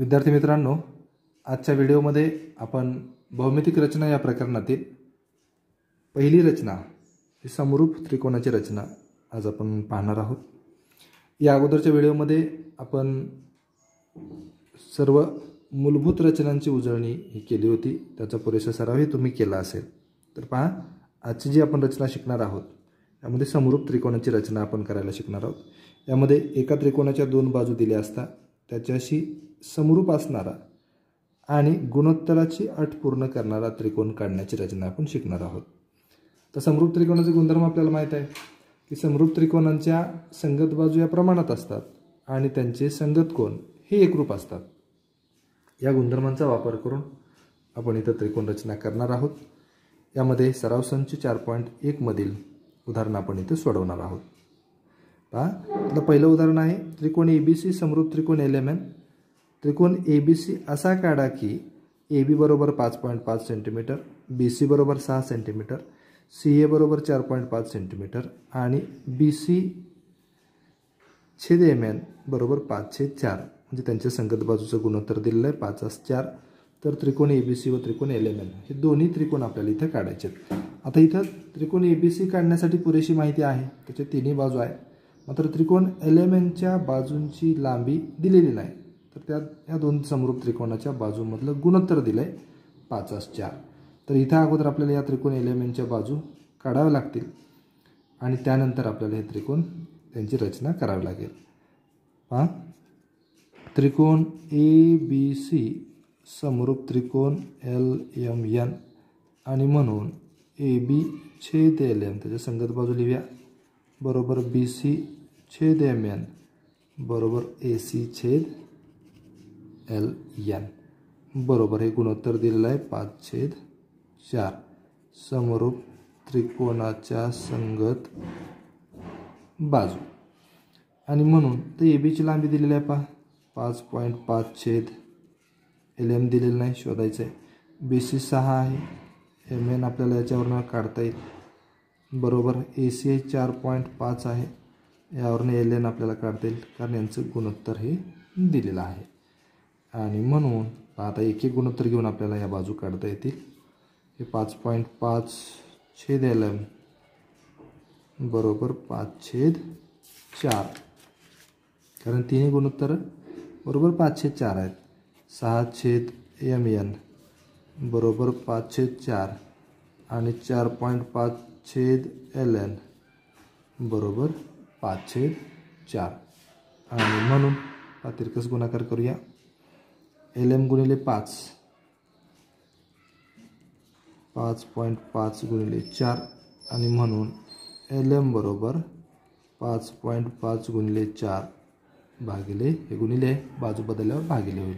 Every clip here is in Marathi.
विद्यार्थी मित्रांनो, आजच्या व्हिडिओमध्ये आपण भौमितिक रचना या प्रकरणातील पहिली रचना ही समरूप त्रिकोणाची रचना आज आपण पाहणार आहोत। या अगोदरच्या व्हिडिओमध्ये आपण सर्व मूलभूत रचनांची उजळणी ही केली होती, त्याचा पुरेसा सरावही तुम्ही केला असेल। तर पहा, आजची जी आपण रचना शिकणार आहोत यामध्ये समरूप त्रिकोणाची रचना आपण करायला शिकणार आहोत। यामध्ये एका त्रिकोणाच्या दोन बाजू दिल्या असतात, त्याच्याशी समरूप असणारा आणि गुणोत्तराची अट पूर्ण करणारा त्रिकोण काढण्याची रचना आपण शिकणार आहोत। तर समरूप त्रिकोणाचे गुणधर्म आपल्याला माहित आहे की समरूप त्रिकोणांच्या संगत बाजू या प्रमाणात असतात आणि त्यांचे संगत कोन हे एकरूप असतात। या गुणधर्मांचा वापर करून आपण इथे त्रिकोण रचना करणार आहोत। यामध्ये सराव संच 4.1 मधील उदाहरण आपण इथे सोडवणार आहोत। पहा, आता पहिलं उदाहरण आहे त्रिकोण ABC समरूप त्रिकोण LMN। त्रिकोण ABC असा काढा की AB बरोबर 5.5 सेंटीमीटर, BC बरोबर 6 सेंटीमीटर, CA बरोबर 4.5 सेंटीमीटर आणि BC छेद MN बरोबर 5/4, म्हणजे त्यांच्या संगत बाजूचं गुणोत्तर दिलेलं आहे 5/4। तर त्रिकोण ABC व त्रिकोण LMN हे दोन्ही त्रिकोण आपल्याला इथे काढायचे आहेत। आता इथं त्रिकोण ABC काढण्यासाठी पुरेशी माहिती आहे, त्याचे तिन्ही बाजू आहे। मात्र त्रिकोण LMNच्या बाजूंची लांबी दिलेली नाही, तर या दोन समरूप त्रिकोणाच्या बाजूमधलं गुणोत्तर दिलंय 5/4। तर इथं अगोदर आपल्याला या त्रिकोण LMNच्या बाजू काढाव्या लागतील आणि त्यानंतर आपल्याला हे त्रिकोण त्यांची रचना करावी लागेल। पहा, त्रिकोण ABC समरूप त्रिकोण LMN आणि म्हणून AB छेद LM, त्याच्या संगत बाजू लिहूया, बरोबर BC छेद MN बरोबर AC छेद LN बरोबर हे गुणोत्तर दिलेलं आहे 5/4। समरूप त्रिकोणाच्या संगत बाजू आणि म्हणून तर AB ची लांबी दिलेली आहे, पहा 5.5 छेद LM दिलेलं नाही, शोधायचं आहे। BC 6 आहे, MN आपल्याला याच्यावरून काढता येईल, बरोबर AC 4.5 आहे, यावरून LN आपल्याला काढता येईल कारण यांचं गुणोत्तर हे दिलेलं आहे। आणि म्हणून आता एक एक गुणोत्तर घेऊन आपल्याला या बाजू काढता येतील। हे 5.5 छेद LM बरोबर 5/4, कारण तिन्ही गुणोत्तर बरोबर 5/4 आहेत। 6 छेद MN बरोबर 5/4 आणि 4.5 छेद LN बरोबर 5/4 आणि म्हणून तिरकस गुणाकार करूया। LM गुणिले 5, 5.5 गुणिले 4 आणि म्हणून LM बरोबर 5.5 गुणिले 4 भागिले, हे गुणिले बाजू बदलल्यावर भागिले होईल,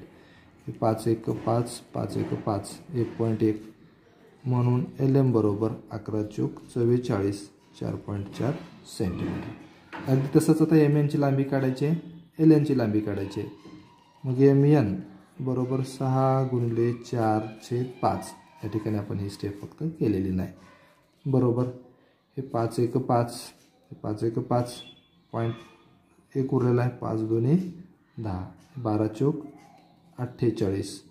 हे 5 × 5, 5 × 5 1.1 म्हणून LM बरोबर 11×4 = 44, 4.4 सेंटीमीटर। अगदी तसंच आता MN ची लांबी काढायची आहे, LN ची लांबी काढायची आहे। मग MN बरोबर 6 गुणिले 4/5, या ठिकाणी आपण ही स्टेप फक्त केलेली नाही, बरोबर हे 5 × 5, 5 × 5 0.1 उरलेला आहे, 5 × 2 = 10, 12×4 = 48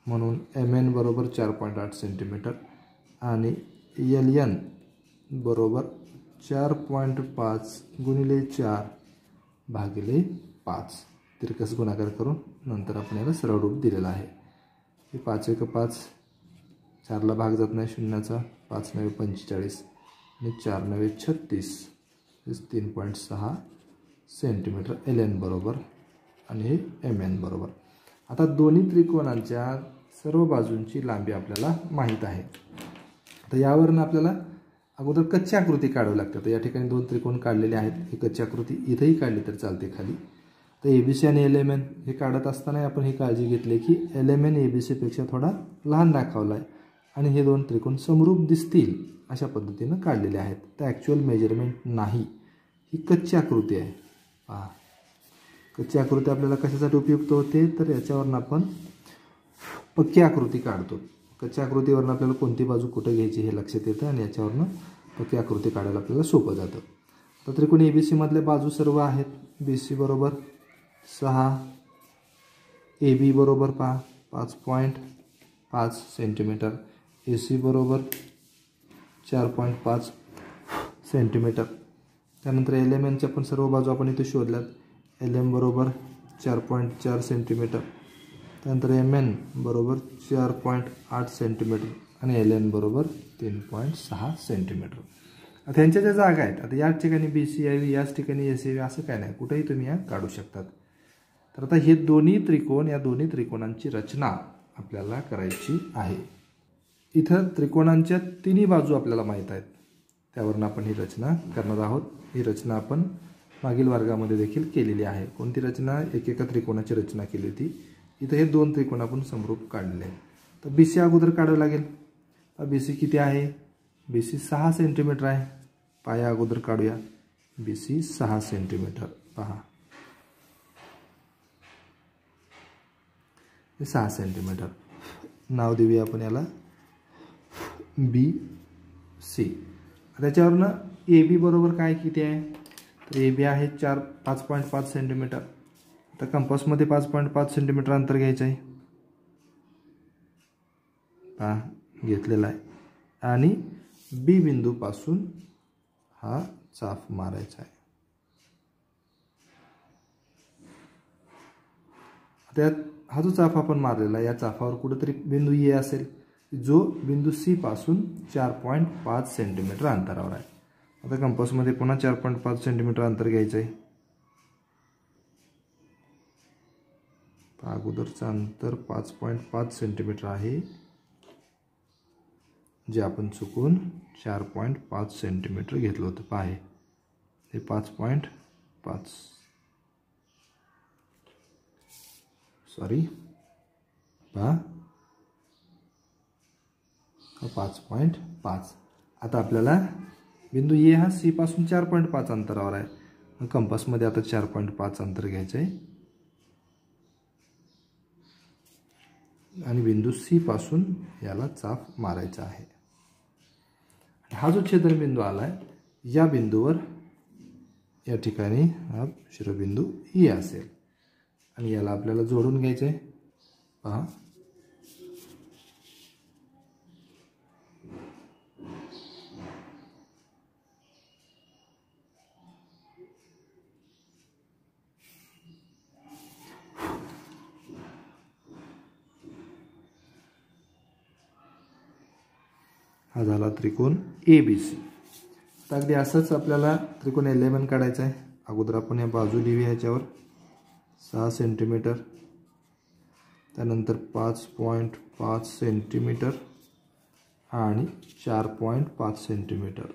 म्हणून MN बरोबर 4.8 सेंटीमीटर आणि LN बरोबर 4.5 गुणिले 4 भागिले 5, तिरकस गुणाकार करून नंतर आपण याला सरळ रूप दिलेलं आहे। हे 5 × 5, 4ला भाग जात नाही शून्याचा, 5 × 9 = 45 आणि 4 × 9 = 36, 3.6 सेंटीमीटर LN बरोबर आणि हे MN बरोबर। आता दोन्ही त्रिकोणांच्या सर्व बाजूंची लांबी आपल्याला माहीत आहे। तर यावरून आपल्याला अगोदर कच्ची आकृती काढावी लागते। तर या ठिकाणी दोन त्रिकोण काढलेले आहेत, ही कच्ची आकृती इथेही काढली तर चालते खाली। तर ABC आणि LMN हे काढत असताना आपण ही काळजी घेतली की LMN ABC पेक्षा थोडा लहान दाखवला आहे आणि हे दोन त्रिकोण समरूप दिसतील अशा पद्धतीनं काढलेले आहेत। तर ॲक्च्युअल मेजरमेंट नाही, ही कच्ची आकृती आहे। पहा, कच्ची आकृती आपल्याला कशासाठी उपयुक्त होते, तर याच्यावरून आपण पक्की आकृती काढतो। कच्च्या आकृतीवरून आपल्याला कोणती बाजू कुठे घ्यायची हे लक्षात येतं आणि याच्यावरून पक्की आकृती काढायला आपल्याला सोपं जातं। तर त्रिकोण ABC मधले बाजू सर्व आहेत। BC बरोबर 6, ए बी बरोबर पहा 5.5 सेंटीमीटर, ए सी बरोबर 4.5 सेंटीमीटर. त्यानंतर एल एम एनच्या पण सर्व बाजू आपण इथे शोधल्यात. एल एम बरोबर 4.4 सेंटीमीटर, त्यानंतर एम एन बरोबर 4.8 सेंटीमीटर आणि एल एन बरोबर 3.6 सेंटीमीटर. आता यांच्या ज्या जागा आहेत, आता याच ठिकाणी बी सी यावी, याच ठिकाणी एस यावी, असं काय नाही, कुठेही तुम्ही या काढू शकतात. तर आता हे दोन्ही त्रिकोण, या दोन्ही त्रिकोणांची रचना आपल्याला करायची आहे. इथं त्रिकोणांच्या तिन्ही बाजू आपल्याला माहीत आहेत, त्यावरून आपण ही रचना करणार आहोत. ही रचना आपण मागील वर्गामध्ये देखील केलेली आहे. कोणती रचना? एकेका त्रिकोणाची रचना केली होती. इथं हे दोन त्रिकोण आपण समरूप काढले. तर बी सी अगोदर काढावं लागेल. बी सी किती आहे? बी सी 6 सेंटीमीटर आहे. पाया अगोदर काढूया. B C 6 centimetre. पहा, हे 6 सेंटीमीटर. नाव देऊया आपण याला बी सी. त्याच्यावरनं ए बी बरोबर काय किती आहे? तर ए बी आहे 5.5 सेंटीमीटर. आता कंपासमध्ये 5.5 सेंटीमीटर अंतर घ्यायचं आहे. पहा, घेतलेला आहे. आणि बी बिंदूपासून हा चाप मारायचा आहे. त्यात हा जो चाप आपण मारलेला आहे, या चापावर कुठेतरी बिंदू ए असेल, जो बिंदू सी पासून 4.5 सेंटीमीटर अंतरावर आहे. आता कंपासमध्ये पुन्हा 4.5 सेंटीमीटर अंतर घ्यायचं आहे. अगोदरचं अंतर 5.5 सेंटीमीटर आहे, जे आपण चुकून 4.5 सेंटीमीटर घेतलं होतं. पहा, हे 5.5 सॉरी, पहा 5.5. आता आपल्याला बिंदू ए हा सी पासून 4.5 अंतरावर आहे. मग कंपासमध्ये आता 4.5 अंतर घ्यायचं आहे आणि बिंदू सी पासून याला चाप मारायचा आहे. हा जो छेदनबिंदू आला आहे, या बिंदूवर या ठिकाणी हा शिरोबिंदू ई असेल आणि याला आपल्याला जोडून घ्यायचं आहे. पहा, हा झाला त्रिकोण ए बी सी. तर अगदी असंच आपल्याला त्रिकोण एल एम एन काढायचा आहे. अगोदर आपण या बाजू लिहूया. ह्याच्यावर 6 सेंटीमीटर, त्यानंतर 5.5 सेंटीमीटर आणि 4.5 सेंटीमीटर.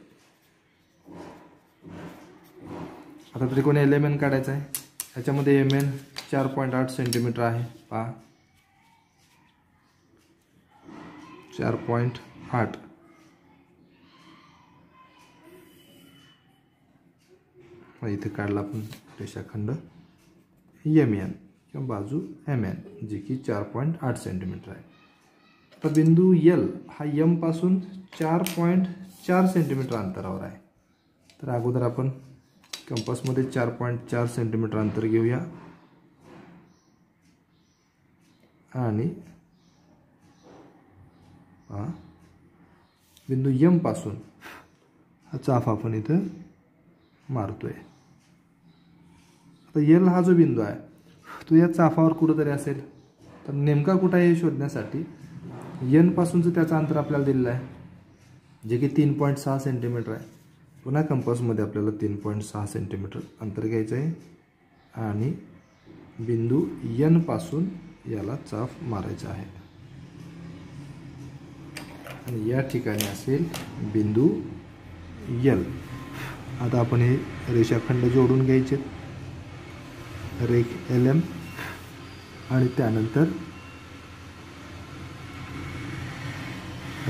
आता त्रिकोण एल एम एन काढायचा आहे. ह्याच्यामध्ये एम एन 4.8 सेंटीमीटर आहे. पहा, 4.8. इथे काढला आपण रेषाखंड एम एन किंवा बाजू एम एन, जी की 4.8 सेंटीमीटर आहे. आता बिंदू एल हा एम पासून 4.4 सेंटीमीटर अंतरावर आहे. तर अगोदर आपण कंपासमध्ये 4.4 सेंटीमीटर अंतर घेऊया आणि बिंदू एम पासून हा चाप आपण इथं मारतोय. आता एल हा जो बिंदू आहे, तो या चापावर कुठेतरी असेल. तर नेमका कुठं आहे हे शोधण्यासाठी एन पासूनचं त्याचं अंतर आपल्याला दिलेलं आहे, जे की 3.6 सेंटीमीटर आहे. पुन्हा कंपासमध्ये आपल्याला 3.6 सेंटीमीटर अंतर घ्यायचं आहे आणि बिंदू एन पासून याला चाप मारायचा आहे. आणि या ठिकाणी असेल बिंदू एल. आता आपण हे रेषाखंड जोडून घ्यायचे. रेख एल एम आणि त्यानंतर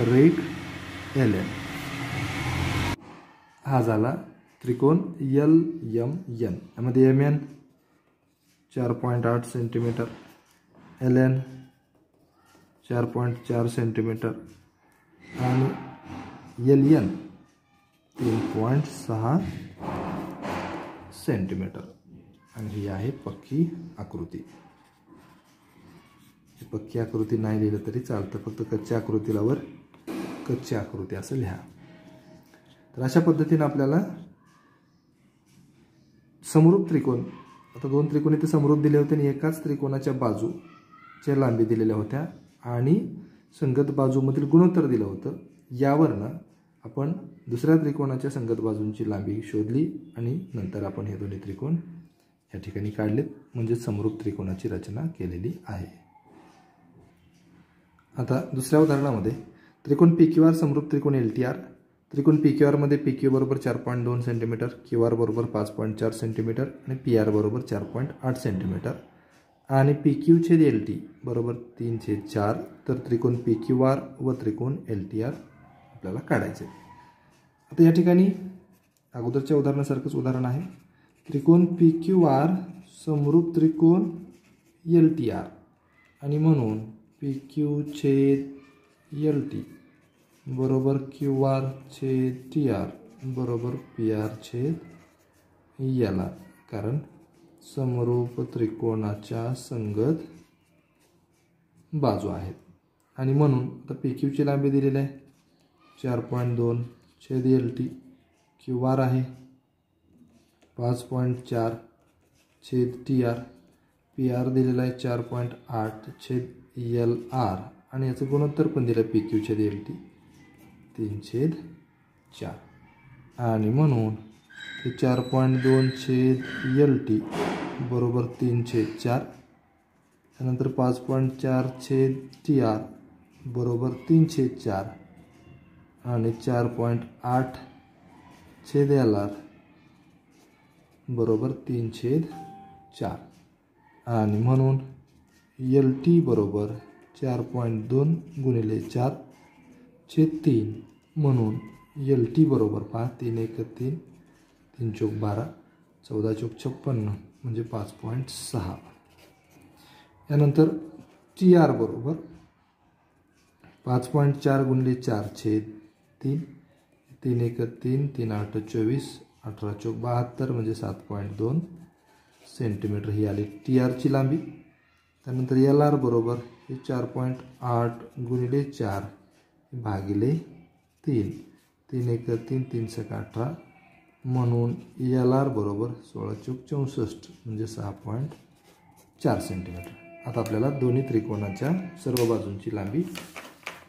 रेख एल एम. हा झाला त्रिकोण एल एम एन. यामध्ये M N 4.8 centimetre, L N 4.4 centimetre आणि एल एन 3.6 सेंटीमीटर. आणि ही आहे पक्की आकृती. पक्की आकृती नाही लिहिलं तरी चालतं, फक्त कच्च्या आकृतीला वर कच्ची आकृती असं लिहा. तर अशा पद्धतीने आपल्याला समरूप त्रिकोण, आता दोन त्रिकोण इथे समरूप दिले होते आणि एकाच त्रिकोणाच्या बाजूच्या लांबी दिलेल्या होत्या आणि संगत बाजूमधील गुणोत्तर दिलं होतं. यावरनं आपण दुसऱ्या त्रिकोणाच्या संगत बाजूंची लांबी शोधली आणि नंतर आपण हे दोन्ही त्रिकोण या ठिकाणी काढलेत, म्हणजे समरूप त्रिकोणाची रचना केलेली आहे. आता दुसऱ्या उदाहरणामध्ये त्रिकोण PQR समरूप त्रिकोण LTR. त्रिकोण PQR मध्ये PQ बरोबर 4.2 सेंटीमीटर, QR बरोबर 5.4 सेंटीमीटर आणि PR बरोबर 4.8 सेंटीमीटर आणि PQ छेद LT बरोबर 3/4. तर त्रिकोण PQR व त्रिकोण LTR आपल्याला काढायचे. आता या ठिकाणी अगोदरच्या उदाहरणासारखंच उदाहरण आहे. त्रिकोण PQR समरूप त्रिकोण LTR आणि म्हणून PQ छेद LT बरोबर QR छेद TR बरोबर PR छेद LR, कारण समरूप त्रिकोणाच्या संगत बाजू आहेत. आणि म्हणून आता PQ ची लांबी दिलेली आहे 4.2 छेद LT, QR आहे 5.4 छेद TR, PR दिलेला आहे 4.8 छेद LR आणि याचं गुणोत्तर पण दिलं PQ छेद LT 3/4 आणि म्हणून हे 4.2 छेद LT बरोबर 3/4. त्यानंतर 5.4 छेद TR बरोबर 3/4 आणि 4.8 छेद LR बरोबर 3/4 आणि म्हणून LT बरोबर 4.2 गुणिले 4 छेद 3, म्हणून LT बरोबर 3 1 3, 3 चौक 12, 14 चौक 56 म्हणजे 5.6. यानंतर TR बरोबर 5.4 गुणिले 4 छेद 3, 3 1 3, 3 8 24, 18 चौक 72 म्हणजे 7.2 सेंटीमीटर ही आली TR ची लांबी. त्यानंतर LR बरोबर हे 4.8 गुणिले 4 भागिले 3, 3 1 3, 3 6 18, म्हणून LR बरोबर 16 चौक 64 म्हणजे 6.4 सेंटीमीटर. आता आपल्याला दोन्ही त्रिकोणाच्या सर्व बाजूंची लांबी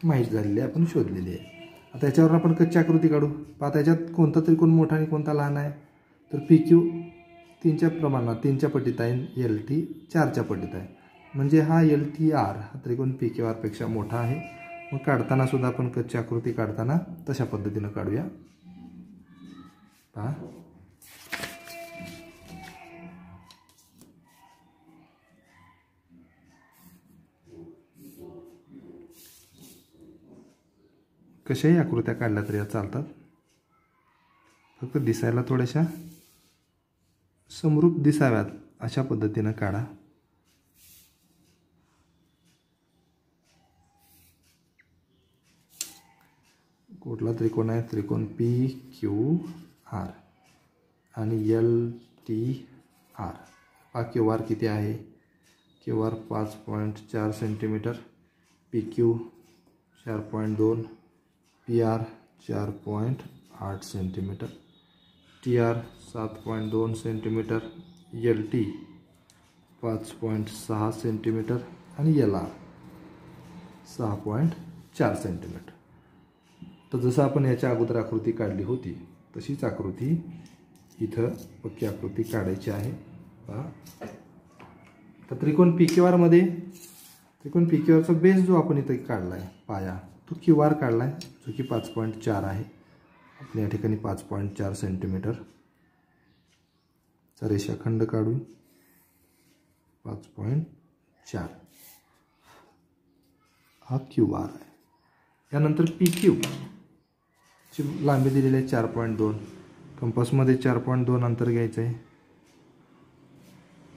माहीत झालेली आहे, आपण शोधलेली आहे. आता याच्यावर आपण कच्ची आकृती काढू. पाहता याच्यात कोणता त्रिकोण मोठा आणि कोणता लहान आहे. तर PQ 3च्या प्रमाणात 3च्या पटीत आहे, LT 4च्या पटीत आहे, म्हणजे हा LTR हा त्रिकोण PQR पेक्षा मोठा आहे. मग काढताना सुद्धा आपण कच्ची आकृती काढताना तशा पद्धतीनं काढूया. पहा कशाही आकृत्या काढल्या तरी या चालतात, फक्त दिसायला थोड्याशा समरूप दिसाव्यात अशा पद्धतीनं काढा. कुठला त्रिकोण आहे. त्रिकोण PQR आणि LTR. हा QR किती आहे. QR 5.4 centimetre, PQ 4.2, PR 4.8 centimetre, TR 7.2 centimetre, LT 5.6 centimetre आणि LR 6.4 सेंटीमीटर. तर जसं आपण याच्या अगोदर आकृती काढली होती तशीच आकृती इथं पक्की आकृती काढायची आहे. तर त्रिकोण PQR मध्ये त्रिकोण PQRचा बेस जो आपण इथे काढला आहे पाया, तो QR काढला आहे जो की 5.4 आहे. आपण या ठिकाणी 5.4 सेंटीमीटर चा रेषाखंड काढू. 5.4 हा QR आहे. यानंतर PQ ची लांबी दिलेली आहे 4.2. कंपासमध्ये 4.2 अंतर घ्यायचं आहे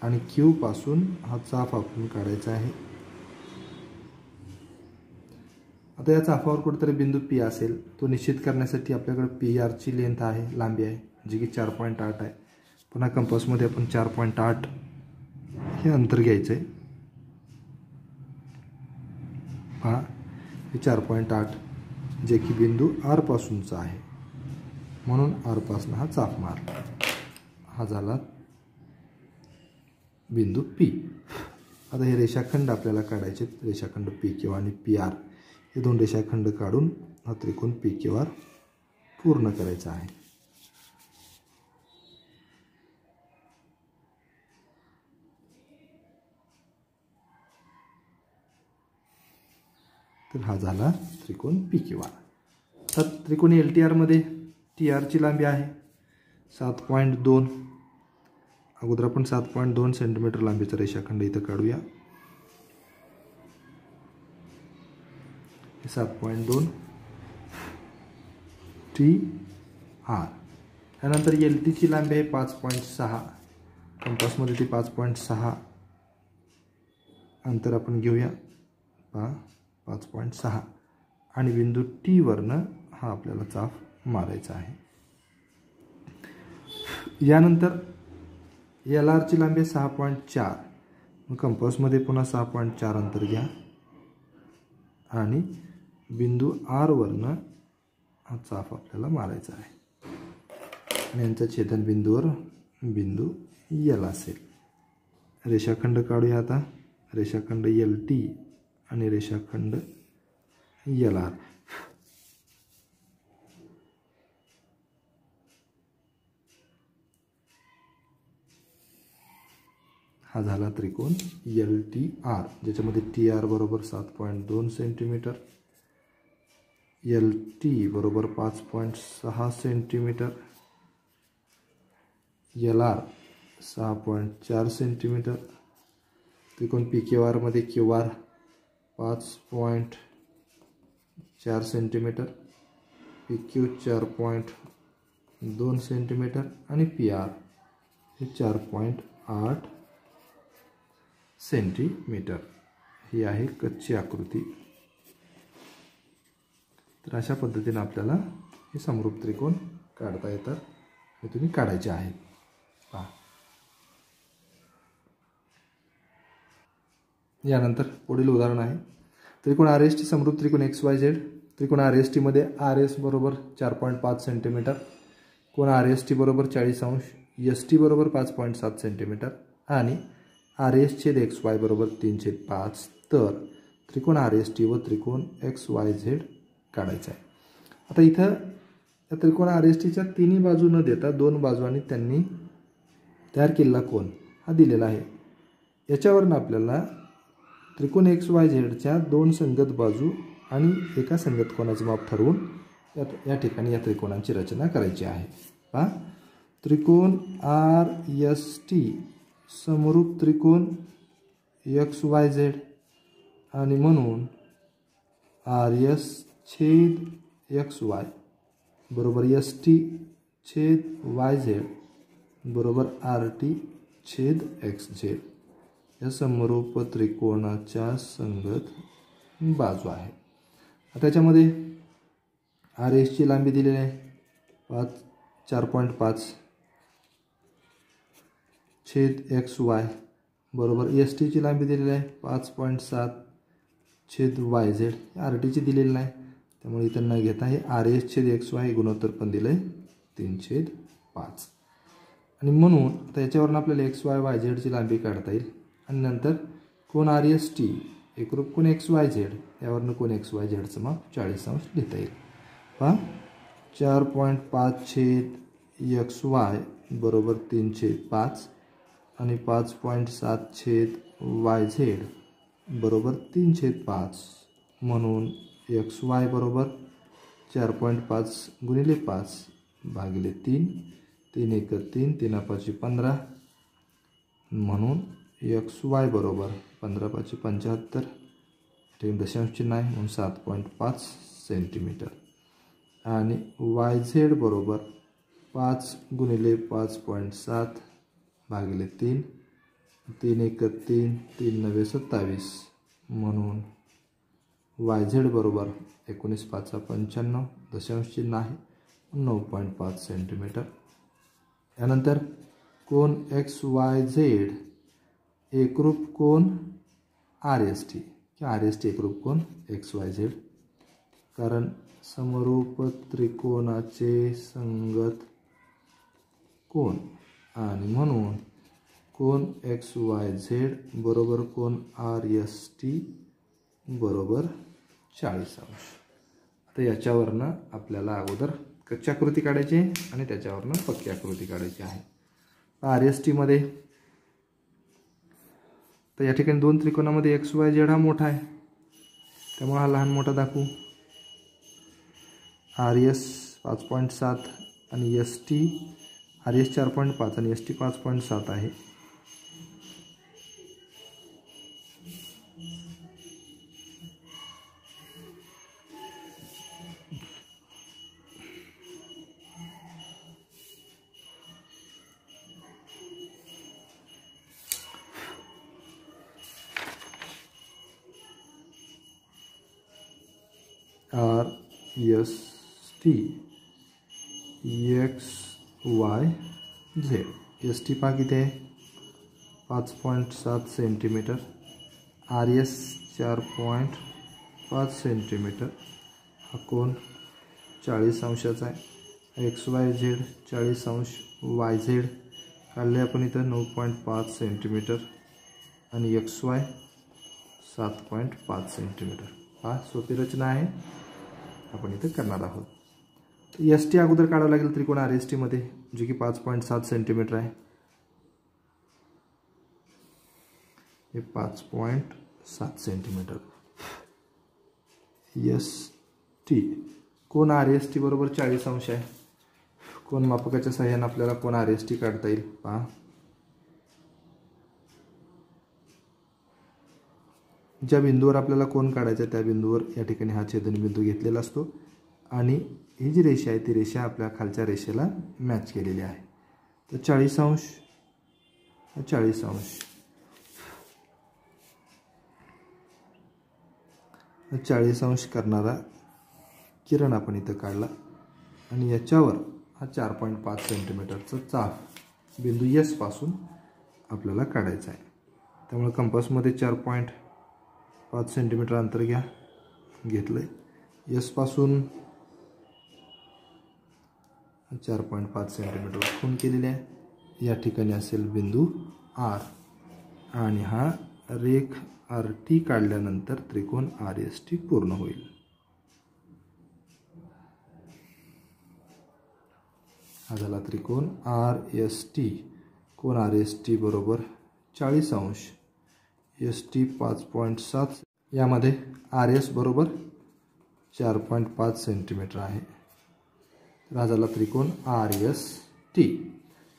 आणि Q पासून हा चाप आपण काढायचा आहे. आता या चापावर कुठेतरी बिंदू P असेल, तो निश्चित करण्यासाठी आपल्याकडे PR ची लेंथ आहे, लांबी आहे, जी की 4.8 आहे. पुन्हा कंपासमध्ये आपण 4.8 हे अंतर घ्यायचं आहे पहा हे 4.8 जे की बिंदू आर पासूनचा आहे, म्हणून आर पासून हा चाप मारला, हा झाला बिंदू पी. आता हे रेषाखंड आपल्याला काढायचे, रेषाखंड पी क्यू आणि पी आर हे दोन रेषाखंड काढून हा त्रिकोण पी क्यू आर पूर्ण करायचा आहे. तर हा झाला त्रिकोण पी क्यू आर. तर त्रिकोणी एल टी आरमध्ये टी आरची लांबी आहे 7.2. अगोदर आपण 7.2 सेंटीमीटर लांबीचा रेषाखंड इथं काढूया. 7.2 टी आर. त्यानंतर एल टीची लांबी आहे 5.6. कंपासमध्ये ती 5.6 अंतर आपण घेऊया. 5.6 आणि बिंदू टी वरनं हा आपल्याला चाप मारायचा आहे. यानंतर एल आरची लांबी 6.4. मग कंपासमध्ये पुन्हा 6.4 अंतर घ्या आणि बिंदू आर वरनं हा चाप आपल्याला मारायचा आहे आणि यांच्या छेदनबिंदूवर बिंदू एल असेल. रेषाखंड काढूया आता. रेषाखंड एल टी आणि रेषाखंड एल आर. हा झाला त्रिकोण एल टी आर, ज्याच्यामध्ये टी आर बरोबर 7.2 सेंटीमीटर, एल टी बरोबर 5.6 सेंटीमीटर, एल आर 6.4 सेंटीमीटर. त्रिकोण पी क्यू आरमध्ये Q R 5.4 centimetre, P Q 4.2 centimetre आणि पी आर हे 4.8 सेंटीमीटर. ही आहे कच्ची आकृती. तर अशा पद्धतीने आपल्याला हे समरूप त्रिकोण काढता येतात. हे तुम्ही काढायचे आहेत. पहा यानंतर पुढील उदाहरण आहे त्रिकोण आर एस टी समरूप त्रिकोण एक्स वाय झेड. त्रिकोण आर एस टीमध्ये आर एस बरोबर 4.5 सेंटीमीटर, कोण आर एस टी बरोबर 40 अंश, एस टी बरोबर 5.7 सेंटीमीटर आणि आर एस छेद एक्स वाय बरोबर 3/5. तर त्रिकोण आर एस टी व त्रिकोण एक्स वाय झेड काढायचा आहे. आता इथं या त्रिकोण आर एस टीच्या तिन्ही बाजू न देता दोन बाजूंनी त्यांनी तयार केलेला कोन हा दिलेला आहे. याच्यावरून आपल्याला त्रिकोण एक्स वाय झेडच्या दोन संगत बाजू आणि एका संगत कोनाचे माप ठरवून या ठिकाणी या त्रिकोणांची रचना करायची आहे. पहा त्रिकोण आर एस टी समरूप त्रिकोण एक्स वाय झेड आणि म्हणून आर एस छेद एक्स वाय बरोबर एस टी छेद वाय झेड बरोबर आर टी छेद एक्स झेड या समरूप त्रिकोणाच्या संगत बाजू आहे. त्याच्यामध्ये आर एसची लांबी दिलेली आहे 4.5 छेद एक्स वाय बरोबर एस टीची लांबी दिलेली आहे 5.7 छेद वाय झेड. आर टीची दिलेली नाही, त्यामुळे इथं न घेता हे आर एस छेद एक्स वाय गुणोत्तर पण दिलं आहे 3/5. आणि म्हणून आता याच्यावरून आपल्याला एक्स वाय वाय झेडची लांबी काढता येईल. आणि नंतर कोण आर एस टी एकरूप कोण एक्स वाय झेड यावरनं कोण एक्स वाय झेडचं माप 40 अंश लिहिता येईल. पहा 4.5 छेद एक्स वाय बरोबर 3/5 आणि 5.7 छेद वाय झेड बरोबर 3/5. म्हणून एक्स वाय बरोबर 4.5 गुणिले 5 भागिले 3, 3 × 3, 3×5 = 15. म्हणून एक्स वाय बरोबर 15×5 = 75. ते दशांश चिन्ह आहे म्हणून 7.5 सेंटीमीटर. आणि वाय झेड बरोबर 5 गुणिले 5.7 भागिले 3, 3 × 3, 3×9 = 27. म्हणून वाय झेड बरोबर 19×5 = 95 दशांश चिन्ह आहे 9.5 सेंटीमीटर. यानंतर कोन एक्स वाय झेड एकरूप कोन आर एस टी की RST एकरूप कोन XYZ, कारण समरूप त्रिकोणाचे संगत कोन आणि म्हणून कोन XYZ बरोबर कोन RST बरोबर 40 अंश। आता याच्यावरनं आपल्याला अगोदर कच्ची आकृती काढायची आणि त्याच्यावरनं पक्की आकृती काढायची आहे। RST मध्ये तर या ठिकाणी दोन त्रिकोणामध्ये XYZ हा मोठा आहे, त्यामुळे हा लहान मोठा दाखवू। RS 5.7 आणि ST RS 4.5 आणि ST 5.7 आहे। RST XYZ, ST पहा किती आहे 5.7 सेंटीमीटर, RS 4.5 सेंटीमीटर, हा कोन 40 अंशाचा आहे। XYZ 40 अंश, YZ काढले आपण इथं 9.5 सेंटीमीटर आणि XY 7.5 सेंटीमीटर। हा सोपी रचना आहे, आपण इथं करणार आहोत। ST अगोदर काढावं लागेल त्रिकोण RST मध्ये, जे की 5.7 सेंटीमीटर आहे। हे 5.7 सेंटीमीटर। ST कोन RST बरोबर 40 अंश आहे। कोन मापकाच्या सहाय्याने आपल्याला कोन RST काढता येईल पहा। ज्या बिंदूवर आपल्याला कोन काढायचा त्या बिंदूवर या ठिकाणी हा छेदनबिंदू घेतलेला असतो आणि ही जी रेषा आहे ती रेषा आपल्या खालच्या रेषेला मॅच केलेली आहे। तर 40 अंश 40 अंश 40 अंश करणारा किरण आपण इथं काढला आणि याच्यावर हा 4.5 सेंटीमीटरचा चाप बिंदू S पासून आपल्याला काढायचा आहे। त्यामुळे कंपासमध्ये 4.5 सेंटीमीटर अंतर घ्या, घेतलंय। S पासून 4.5 सेंटीमीटर खूण केलेले आहे। या ठिकाणी असेल बिंदू R आणि हा रेख RT काढल्यानंतर त्रिकोण RST पूर्ण होईल। हा झाला त्रिकोण RST। कोन RST बरोबर 40 अंश, ST 5.7, यामध्ये RS बरोबर 4.5 सेंटीमीटर आहे। हा झाला त्रिकोण RST।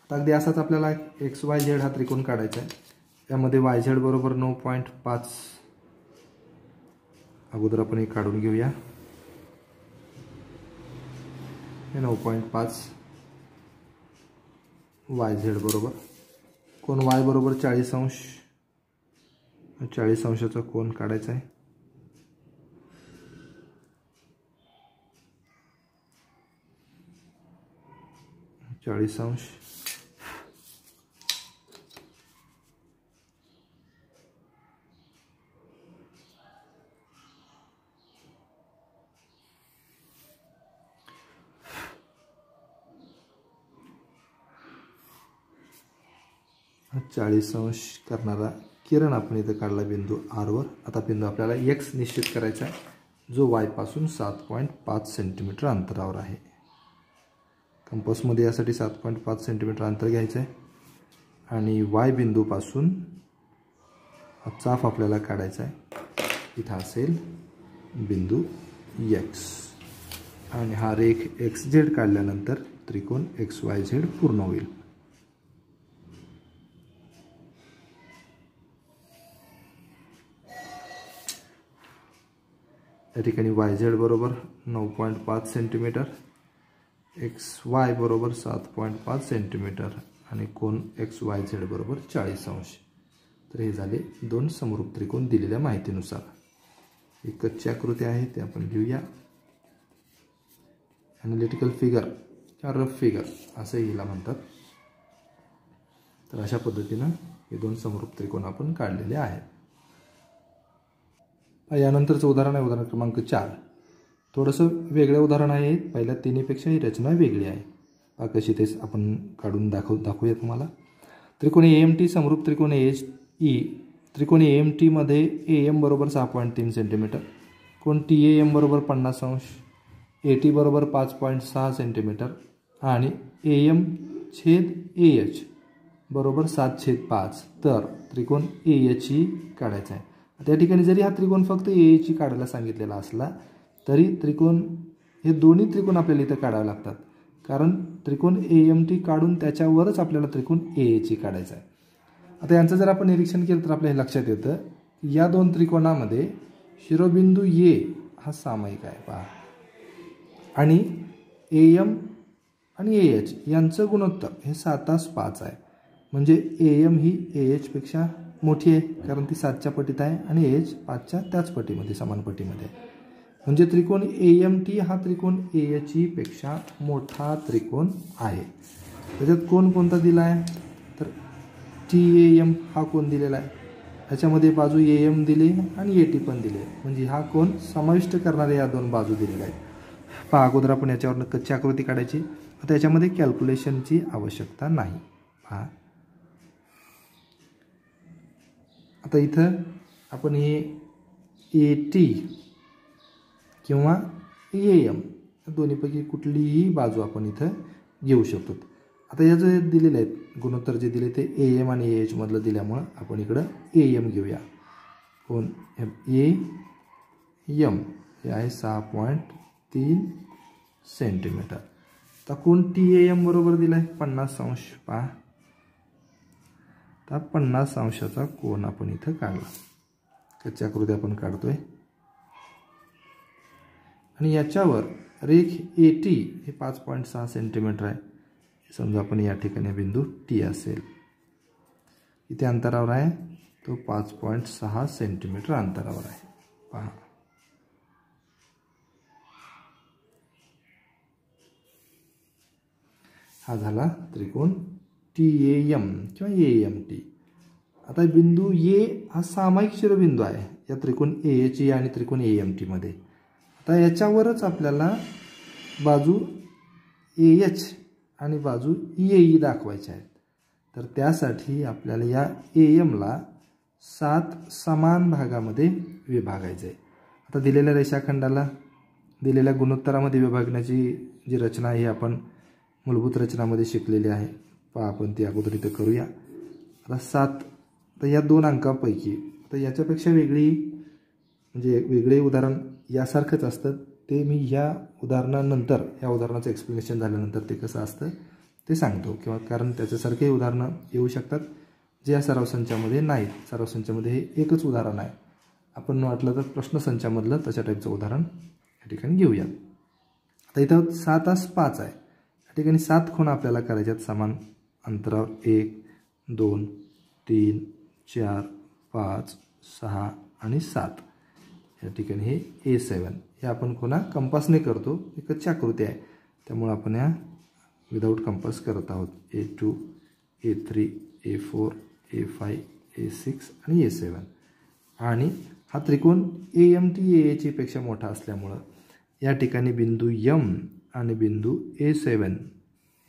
आता अगदी असाच आपल्याला XYZ हा त्रिकोण काढायचा आहे। यामध्ये YZ बरोबर 9.5 अगोदर आपण हे काढून घेऊया। हे 9.5 YZ बरोबर कोन Y बरोबर 40 अंश, 40 अंशाचा कोन काढायचा आहे। चाळीस अंश चाळीस अंश करणारा किरण आपण इथं काढला बिंदू R वर। आता बिंदू आपल्याला X निश्चित करायचा आहे, जो Y पासून 7.5 सेंटीमीटर अंतरावर आहे। कंपासमध्ये यासाठी 7.5 सेंटीमीटर अंतर घ्यायचं आहे आणि Y बिंदूपासून हा चाप आपल्याला काढायचा आहे। इथं असेल बिंदू X आणि हा रेख XZ काढल्यानंतर त्रिकोण XYZ पूर्ण होईल। या ठिकाणी YZ बरोबर 9.5 सेंटीमीटर, XY बरोबर 7.5 सेंटीमीटर आणि कोन XYZ बरोबर 40 अंश। तर हे झाले दोन समरूप त्रिकोण दिलेल्या माहितीनुसार। ही कच्ची आकृती आहे ते आपण लिहूया। ॲनालिटिकल फिगर किंवा रफ फिगर असं हिला म्हणतात। तर अशा पद्धतीनं हे दोन समरूप त्रिकोण आपण काढलेले आहेत। यानंतरचं उदाहरण आहे उदाहरण क्रमांक 4. थोडंसं वेगळं उदाहरण आहे. पहिल्या तिन्हीपेक्षा ही रचना वेगळी आहे. पहा कशी ते आपण काढून दाखवूया तुम्हाला. त्रिकोण AMT समरूप त्रिकोण AHE. त्रिकोण AMT मध्ये AM बरोबर 6.3 सेंटीमीटर, कोण TAM बरोबर 50 अंश, AT बरोबर 5.6 सेंटीमीटर आणि AM छेद AH बरोबर 7/5. तर त्रिकोण AHE काढायचा आहे. त्या ठिकाणी जरी हा त्रिकोण फक्त AHE काढायला सांगितलेला असला तरी त्रिकोण हे दोन्ही त्रिकोण आपल्याला इथं काढावे लागतात, कारण त्रिकोण AMT काढून त्याच्यावरच आपल्याला त्रिकोण AHE काढायचा आहे. आता यांचं जर आपण निरीक्षण केलं तर आपल्या लक्षात येतं की या दोन त्रिकोणामध्ये शिरोबिंदू A हा सामायिक आहे. पहा, आणि AM आणि AH यांचं गुणोत्तर हे 7:5 आहे. म्हणजे AM ही AH पेक्षा मोठी आहे, कारण ती 7च्या पटीत आहे आणि AH 5च्या त्याच पटीमध्ये समान पटीमध्ये आहे. म्हणजे त्रिकोण AMT हा त्रिकोण AHE पेक्षा मोठा त्रिकोण आहे. त्याच्यात कोण कोणता दिला आहे तर TAM हा कोण दिलेला आहे. ह्याच्यामध्ये बाजू AM दिली आणि AT पण दिली आहे. म्हणजे हा कोण समाविष्ट करणारे या दोन बाजू दिलेल्या आहेत. पहा, अगोदर आपण याच्यावरनं कच्ची आकृती काढायची. आता याच्यामध्ये कॅल्क्युलेशनची आवश्यकता नाही. पहा, आता इथं आपण हे AT किंवा AM दोन्हीपैकी कुठलीही बाजू आपण इथं घेऊ शकतो. आता याचं जे दिलेले आहेत गुणोत्तर जे दिले ते AM आणि AH मधलं दिल्यामुळं आपण इकडं AM घेऊया. कोण AM हे आहे 6.3 सेंटीमीटर. आता कोण TAM बरोबर दिला आहे 50 अंश. पहा, आता 50 अंशाचा कोण आपण इथं काढला. कच्ची आकृती आपण काढतोय आणि याच्यावर रेख AT हे 5.6 सेंटीमीटर आहे. समजा आपण या ठिकाणी बिंदू T असेल, इथे अंतरावर आहे तो 5.6 सेंटीमीटर अंतरावर आहे. पहा, हा झाला त्रिकोण TAM किंवा AMT. आता बिंदू A हा सामायिक शिरोबिंदू आहे या त्रिकोण AHE आणि त्रिकोण AMT मध्ये. आता याच्यावरच आपल्याला बाजू AH आणि बाजू AE दाखवायच्या आहेत. तर त्यासाठी आपल्याला या AMला 7 समान भागामध्ये विभागायचे आहे. आता दिलेल्या रेषाखंडाला दिलेल्या गुणोत्तरामध्ये विभागण्याची जी रचना आहे आपण मूलभूत रचनामध्ये शिकलेली आहे. पहा, आपण ती अगोदर इथं करूया. आता 7, तर या 2 अंकांपैकी तर याच्यापेक्षा वेगळी म्हणजे वेगळे उदाहरण यासारखंच असतं. ते मी ह्या उदाहरणानंतर या उदाहरणाचं एक्सप्लेनेशन झाल्यानंतर ते कसं असतं ते सांगतो, किंवा कारण त्याच्यासारखे उदाहरणं येऊ शकतात जे या सराव संचामध्ये नाहीत. सराव संचामध्ये हे एकच उदाहरण आहे. आपण वाटलं तर प्रश्नसंचामधलं तशा टाईपचं उदाहरण या ठिकाणी घेऊया. आता इथं 7:5 आहे. या ठिकाणी 7 खुणा आपल्याला करायच्यात समान अंतरावर. 1, 2, 3, 4, 5, 6 आणि 7. या ठिकाणी हे A7 हे आपण खुणा कंपासने करतो. ही कच्ची आकृती आहे त्यामुळे आपण या विदाऊट कंपास करत आहोत. A2, A3, A4, A5, A6 आणि A7. आणि हा त्रिकोण AMT AHE पेक्षा मोठा असल्यामुळं या ठिकाणी बिंदू M आणि बिंदू A7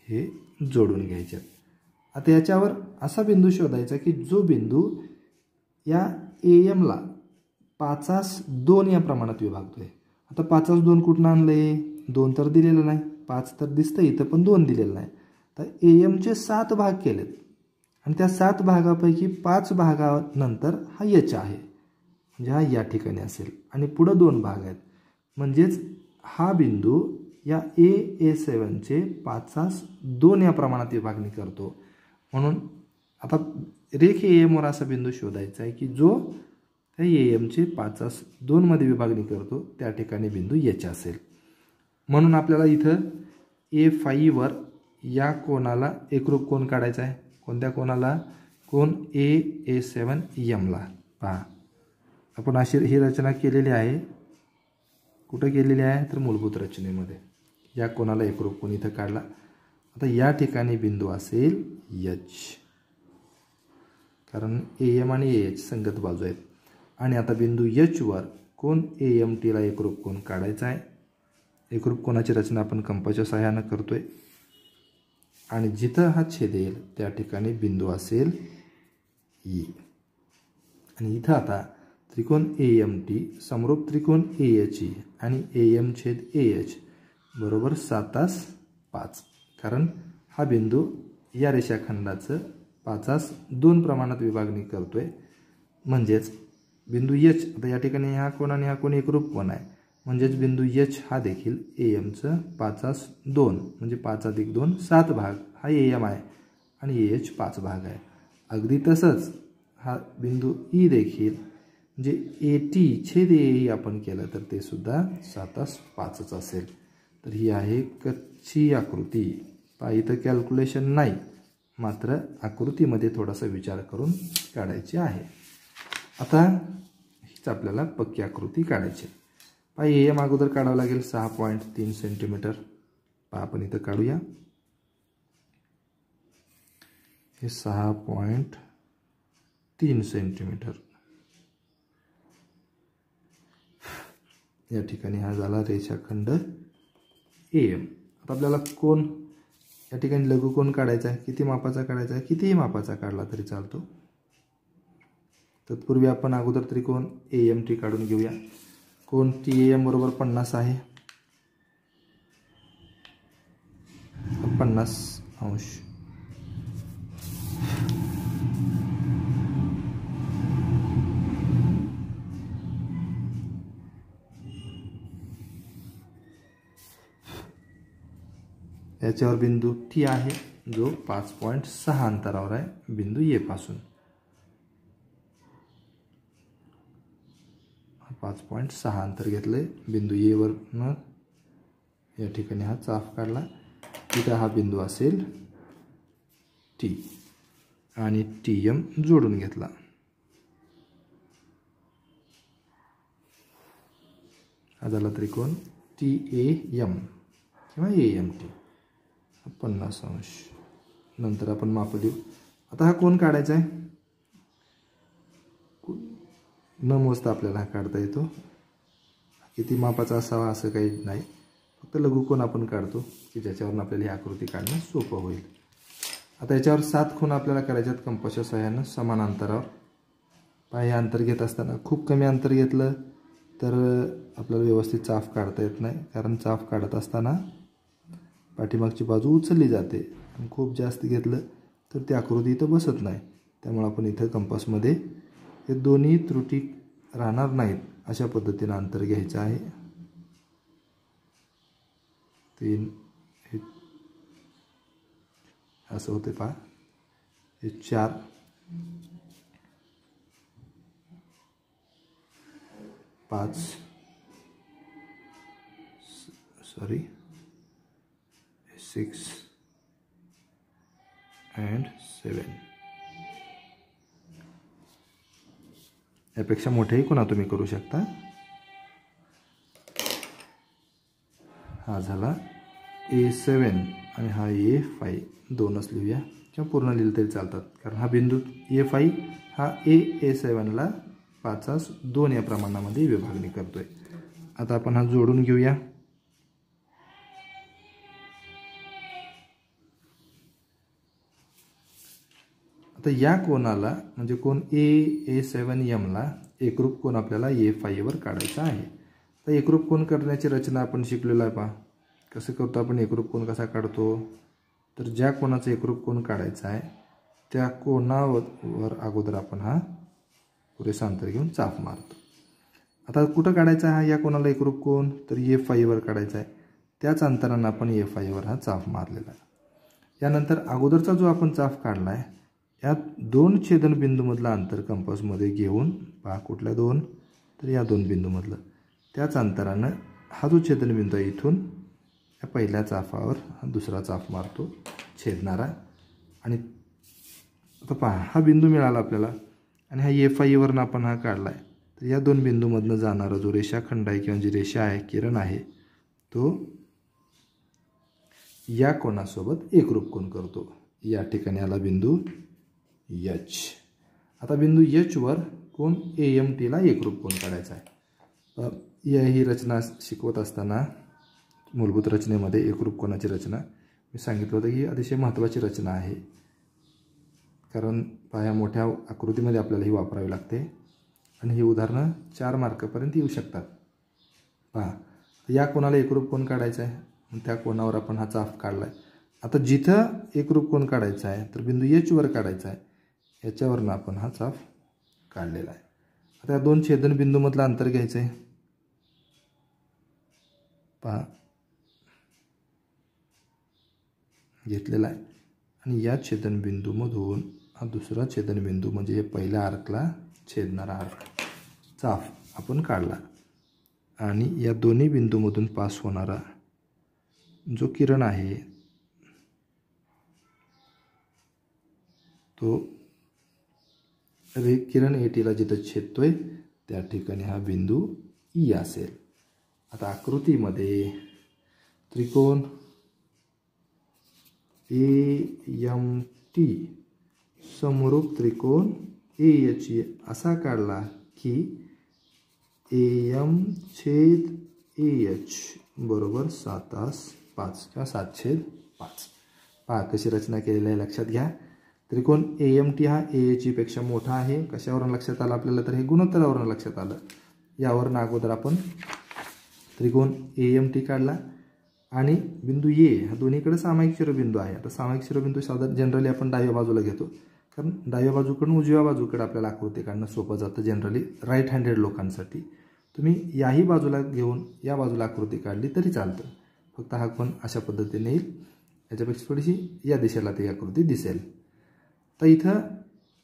हे जोडून घ्यायचे. आता याच्यावर असा बिंदू शोधायचा की जो बिंदू या AMला 5:2 या प्रमाणात विभागतोय. आता 5:2 कुठून आणलंय? 2 तर दिलेलं नाही, 5 तर दिसतं इथं पण 2 दिलेलं नाही. तर AMचे 7 भाग केलेत आणि त्या 7 भागापैकी 5 भागानंतर हा H आहे, म्हणजे हा या ठिकाणी असेल आणि पुढं 2 भाग आहेत. म्हणजेच हा बिंदू या A7चे 5:2 या प्रमाणात विभागणी करतो. म्हणून आता रेख AM असा बिंदू शोधायचा आहे की जो त्या AMचे 5:2 मध्ये विभागणी करतो. त्या ठिकाणी बिंदू H असेल. म्हणून आपल्याला इथं A5 या कोणाला एकरूप कोण काढायचा आहे. कोणत्या कोणाला? कोण A7Mला. पहा, आपण अशी ही रचना केलेली आहे. कुठं केलेली आहे तर मूलभूत रचनेमध्ये. या कोणाला एकरूप कोण इथं काढला. आता या ठिकाणी बिंदू असेल H, कारण AM आणि AH संगत बाजू आहेत. आणि आता बिंदू H वर कोन AMTला एकरूप कोन काढायचा आहे। एकरूप कोनाची रचना आपण कंपासच्या सहाय्याने करतोय आणि जिथं हा छेदेल त्या ठिकाणी बिंदू असेल E आणि इथं आता त्रिकोण AMT समरूप त्रिकोण AHE आणि AM छेद AH बरोबर 7:5 कारण हा बिंदू या रेषाखंडाचं 5:2 प्रमाणात विभागणी करतोय म्हणजेच बिंदू H आता या ठिकाणी हा कोण आणि हा कोण एकरूप कोण आहे म्हणजेच बिंदू H हा देखील AMचं 5:2 म्हणजे 5+2 7 भाग हा AM आहे आणि AH 5 भाग आहे। अगदी तसंच हा बिंदू E देखील म्हणजे AT छेद AE आपण केलं तर ते सुद्धा 7:5 असेल। तर ही आहे कच्ची आकृती। इथं कॅल्क्युलेशन नाही मात्र आकृतीमध्ये थोडासा विचार करून काढायची आहे। आता हीच आपल्याला पक्की आकृती काढायची आहे। AM अगोदर काढावं लागेल 6.3 सेंटीमीटर। आपण इथं काढूया हे 6.3 सेंटीमीटर। या ठिकाणी हा झाला रेषाखंड AM। आता आपल्याला कोण या ठिकाणी लघुकोन काढायचा आहे। किती मापाचा काढायचा आहे कितीही मापाचा काढला तरी चालतो। तत्पूर्वी आपण अगोदर त्रिकोण AMT काढून घेऊया। कोण TAM बरोबर 50 आहे 50 अंश याच्यावर बिंदू T आहे जो 5.6 अंतरावर आहे बिंदू A पासून। 5.6 अंतर घेतले बिंदू A वरनं या ठिकाणी हा चाप काढला। तिथे हा बिंदू असेल T आणि TM जोडून घेतला। हा झाला त्रिकोण TAM किंवा AMT 50 अंश। नंतर आपण माप देऊ। आता हा कोण काढायचा आहे न मोजता आपल्याला हा काढता येतो। किती मापाचा असावा असं काही नाही फक्त लघुकोन आपण काढतो की ज्याच्यावरून आपल्याला ही आकृती काढणं सोपं होईल। आता याच्यावर 7 कोन आपल्याला करायच्यात कंपासच्या सहाय्याने समान अंतरावर। हे अंतर घेत असताना खूप कमी अंतर घेतलं तर आपल्याला व्यवस्थित चाफ काढता येत नाही कारण चाफ काढत असताना पाठीमागची बाजू उचलली जाते आणि खूप जास्त घेतलं तर ती आकृती इथं बसत नाही। त्यामुळे आपण इथं कंपासमध्ये हे दोन्ही त्रुटी राहणार नाहीत अशा पद्धतीने अंतर घ्यायचं आहे। 3 हे असं होते पहा हे 4 5 6 and 7 यापेक्षा मोठेही कोणा तुम्ही करू शकता। हा झाला A7 आणि हा A5 दोनच लिहूया किंवा पूर्ण लिहिलं तरी चालतात कारण हा बिंदू A5 हा A7ला 5:2 या प्रमाणामध्ये विभागणी करतोय। आता आपण हा जोडून घेऊया। आता या कोणाला म्हणजे कोण A7M ला एकरूप कोन आपल्याला A5 वर काढायचा आहे। तर एकरूप कोन करण्याची रचना आपण शिकलेलो आहे पहा। कसं करतो आपण एकरूप कोन कसा काढतो तर ज्या कोणाचा एकरूप कोन काढायचा आहे त्या कोणावर अगोदर आपण हा पुरेसा अंतर घेऊन चाप मारतो। आता कुठं काढायचा आहे या कोणाला एकरूप कोन तर A5 वर काढायचा आहे। त्याच अंतराने आपण A5 वर हा चाप मारलेला आहे। यानंतर अगोदरचा जो आपण चाप काढला आहे या दोन छेदनबिंदूमधला अंतर कंपासमध्ये घेऊन पहा कुठल्या दोन तर या दोन बिंदूमधलं त्याच अंतराने हा जो छेदनबिंदू आहे इथून या पहिल्या चापावर हा दुसरा चाप मारतो छेदणारा। आणि आता पहा हा बिंदू मिळाला आपल्याला आणि हा A5 वरनं आपण हा काढला आहे तर या दोन बिंदूमधनं जाणारा जो रेषाखंड आहे किंवा जी रेषा आहे किरण आहे तो या कोणासोबत एकरूप कोन करतो। या ठिकाणी आला बिंदू H। आता बिंदू H वर कोन AMT ला एकरूप कोन काढायचा आहे। ही रचना शिकवत असताना मूलभूत रचनेमध्ये एकरूप कोनाची रचना मी सांगितलं होतं की ही अतिशय महत्त्वाची रचना आहे, कारण ह्या मोठ्या आकृतीमध्ये आपल्याला ही वापरावी लागते आणि ही उदाहरणं 4 मार्कापर्यंत येऊ शकतात. पहा, या कोणाला एकरूप कोन काढायचा आहे, त्या कोणावर आपण हा चाप काढला आहे. आता जिथं एकरूप कोन काढायचा आहे तर बिंदू H वर काढायचा आहे, याच्यावरनं आपण हा चाप काढलेला आहे. आता या 2 छेदनबिंदूमधलं अंतर घ्यायचं आहे. पहा, घेतलेला आहे आणि या छेदनबिंदूमधून हा दुसरा छेदनबिंदू म्हणजे हे पहिल्या आर्कला छेदणारा आर्क चाप आपण काढला आणि या दोन्ही बिंदूमधून पास होणारा जो किरण आहे तो किरण एटीला जिथं छेदतोय त्या ठिकाणी हा बिंदू ई असेल. आता आकृतीमध्ये त्रिकोण AMT समरूप त्रिकोण AH असा काढला की AM छेद AH बरोबर 7/5 किंवा 7/5. पहा कशी रचना केलेली आहे, लक्षात घ्या. त्रिकोण AMT हा AH पेक्षा मोठा आहे. कशावरून लक्षात आलं आपल्याला, तर हे गुणोत्तरावरून लक्षात आलं. यावरून अगोदर आपण त्रिकोण AMT काढला आणि बिंदू A हा दोन्हीकडे सामायिक शिरोबिंदू आहे. आता सामायिक शिरोबिंदू साधारण जनरली आपण डाव्या बाजूला घेतो, कारण डाव्या बाजूकडून उजव्या बाजूकडे आपल्याला आकृती काढणं सोपं जातं जनरली राईट हँडेड लोकांसाठी. तुम्ही याही बाजूला घेऊन या बाजूला आकृती काढली तरी चालतं, फक्त हा कोन अशा पद्धतीने येईल, याच्यापेक्षा थोडीशी या दिशेला ती आकृती दिसेल. तर इथं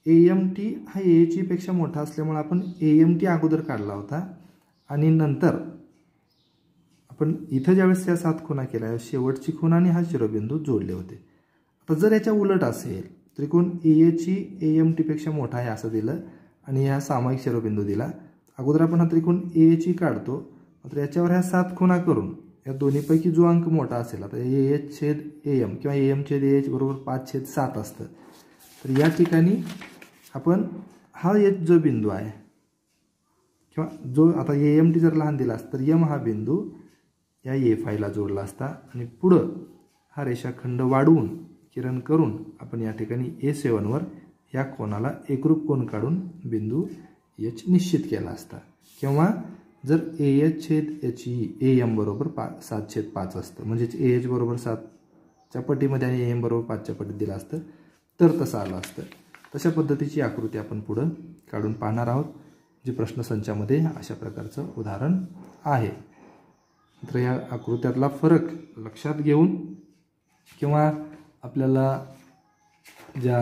AMT हा AH पेक्षा मोठा असल्यामुळे आपण AMT अगोदर काढला होता आणि नंतर आपण इथं ज्यावेळेस या 7 खुणा केल्या, शेवटची खूण आणि हा शिरोबिंदू जोडले होते. आता जर याच्या उलट असेल, त्रिकोण AH AMT पेक्षा मोठा आहे असं दिलं आणि हा सामायिक शिरोबिंदू दिला, अगोदर आपण हा त्रिकोण AH काढतो, मात्र याच्यावर ह्या 7 खुणा करून या दोन्हीपैकी जो अंक मोठा असेल, आता AH छेद AM किंवा AM छेद AH बरोबर 5/7 असतं, तर या ठिकाणी आपण हा H जो बिंदू आहे किंवा जो आता AMT जर लहान दिला असता तर M हा बिंदू या A5ला जोडला असता आणि पुढं हा रेषाखंड वाढवून किरण करून आपण या ठिकाणी A7 वर या कोणाला एकरूप कोन काढून बिंदू H निश्चित केला असता. किंवा जर AH छेद HE AM बरोबर 7/5 असतं, म्हणजेच AH बरोबर 7च्या पटीमध्ये आणि AM बरोबर 5च्या पटीत दिलं असतं तर तसं आलं असतं. तशा पद्धतीची आकृती आपण पुढं काढून पाहणार आहोत, जी प्रश्नसंचामध्ये अशा प्रकारचं उदाहरण आहे. तर या आकृत्यातला फरक लक्षात घेऊन किंवा आपल्याला ज्या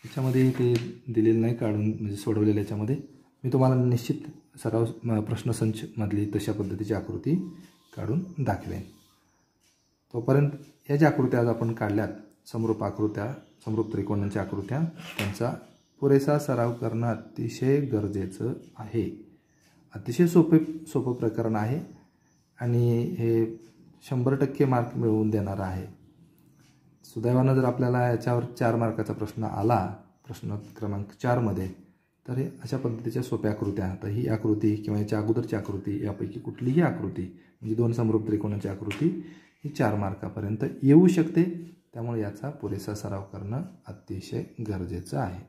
याच्यामध्ये ते दिलेलं नाही काढून म्हणजे सोडवलेल्या याच्यामध्ये मी तुम्हाला निश्चित सराव प्रश्नसंचमधली तशा पद्धतीची आकृती काढून दाखवेन. तोपर्यंत या ज्या आकृत्या आज आपण काढल्यात समरूप त्रिकोणांच्या आकृत्या, त्यांचा पुरेसा सराव करणं अतिशय गरजेचं आहे. अतिशय सोपं प्रकरण आहे आणि हे 100% मार्क मिळवून देणारं आहे. सुदैवानं जर आपल्याला याच्यावर 4 मार्काचा प्रश्न आला प्रश्न क्रमांक 4मध्ये, तर हे अशा पद्धतीच्या सोप्या आकृत्या, तर ही आकृती किंवा याच्या अगोदरची आकृती यापैकी कुठलीही आकृती म्हणजे 2 समरूप त्रिकोणाची आकृती ही 4 मार्कापर्यंत येऊ शकते. त्यामुळे याचा पुरेसा सराव करणं अतिशय गरजेचं आहे.